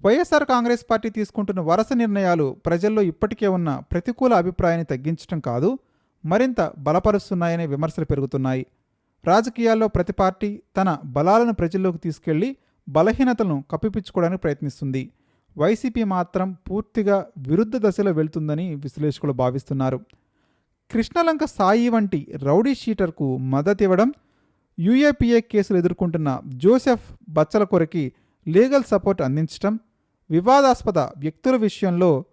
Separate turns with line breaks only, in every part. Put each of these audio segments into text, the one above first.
YSR Congress party తీసుకుంటున్న వరుస నిర్ణయాలు ప్రజల్లో ఇప్పటికే ఉన్న ప్రతికూల అభిప్రాయాన్ని తగ్గించడం కాదు, మరింత బలపరుస్తున్నాయనే విమర్శలు పెరుగుతున్నాయి. రాజకీయాల్లో ప్రతి పార్టీ తన బలాలను ప్రజల్లోకి తీసుకెళ్లి బలహీనతలను కప్పిపుచ్చుకోవడానికి ప్రయత్నిస్తుంది. వైసీపీ మాత్రం పూర్తిగా విరుద్ధ దశలో వెళ్తుందని విశ్లేషకులు భావిస్తున్నారు. కృష్ణలంక సాయి వంటి రౌడీ షీటర్కు మద్దతివ్వడం, యూఏపీఏ కేసులు ఎదుర్కొంటున్న జోసెఫ్ బచ్చల కొరకి లీగల్ సపోర్ట్ అందించడం, వివాదాస్పద వ్యక్తుల విషయంలో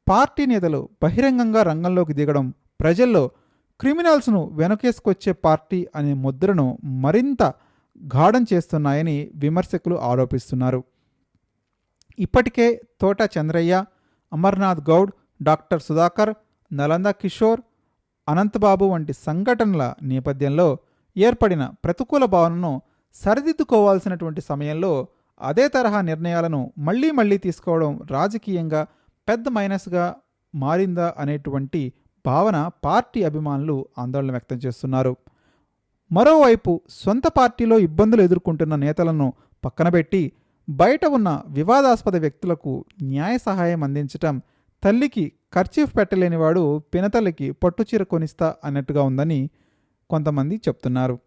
పార్టీ నేతలు బహిరంగంగా రంగంలోకి దిగడం ప్రజల్లో క్రిమినల్స్ను వెనకేసుకొచ్చే పార్టీ అనే ముద్రను మరింత గాఢం చేస్తున్నాయని విమర్శకులు ఆరోపిస్తున్నారు. ఇప్పటికే తోట చంద్రయ్య, అమర్నాథ్ గౌడ్, డాక్టర్ సుధాకర్, నలంద కిషోర్, అనంతబాబు వంటి సంఘటనల నేపథ్యంలో ఏర్పడిన ప్రతికూల భావనను సరిదిద్దుకోవాల్సినటువంటి సమయంలో అదే తరహా నిర్ణయాలను మళ్లీ తీసుకోవడం రాజకీయంగా పెద్ద మైనస్గా మారిందా అనేటువంటి భావన పార్టీ అభిమానులు ఆందోళన వ్యక్తం చేస్తున్నారు. మరోవైపు సొంత పార్టీలో ఇబ్బందులు ఎదుర్కొంటున్న నేతలను పక్కనబెట్టి బయట ఉన్న వివాదాస్పద వ్యక్తులకు న్యాయ సహాయం అందించటం తల్లికి ఖర్చీఫ్ పెట్టలేనివాడు పినతల్లికి పట్టుచీర కొనిస్తా అన్నట్టుగా ఉందని కొంతమంది చెప్తున్నారు.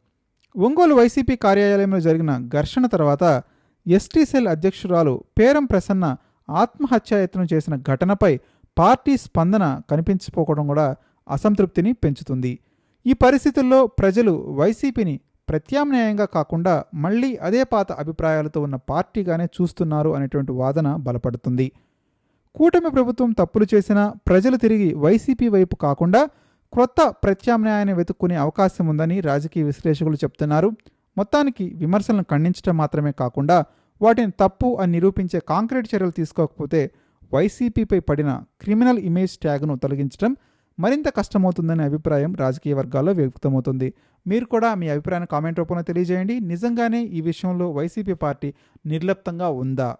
ఒంగోలు వైసీపీ కార్యాలయంలో జరిగిన ఘర్షణ తర్వాత ఎస్టీ సెల్ అధ్యక్షురాలు పేరం ప్రసన్న ఆత్మహత్యాయత్నం చేసిన ఘటనపై పార్టీ స్పందన కనిపించకపోవడం కూడా అసంతృప్తిని పెంచుతుంది. ఈ పరిస్థితుల్లో ప్రజలు వైసీపీని ప్రత్యామ్నాయంగా కాకుండా మళ్లీ అదే పాత అభిప్రాయాలతో ఉన్న పార్టీగానే చూస్తున్నారు అనేటువంటి వాదన బలపడుతుంది. కూటమి ప్రభుత్వం తప్పులు చేసినా ప్రజలు తిరిగి వైసీపీ వైపు కాకుండా కొత్త ప్రత్యామ్నాయాన్ని వెతుక్కునే అవకాశం ఉందని రాజకీయ విశ్లేషకులు చెప్తున్నారు. మొత్తానికి విమర్శలను ఖండించడం మాత్రమే కాకుండా వాటిని తప్పు అని నిరూపించే కాంక్రీట్ చర్యలు తీసుకోకపోతే వైసీపీపై పడిన క్రిమినల్ ఇమేజ్ ట్యాగ్ను తొలగించడం మరింత కష్టమవుతుందనే అభిప్రాయం రాజకీయ వర్గాల్లో వ్యక్తమవుతుంది. మీరు కూడా మీ అభిప్రాయాన్ని కామెంట్ రూపంలో తెలియజేయండి. నిజంగానే ఈ విషయంలో వైసీపీ పార్టీ నిర్లిప్తంగా ఉందా?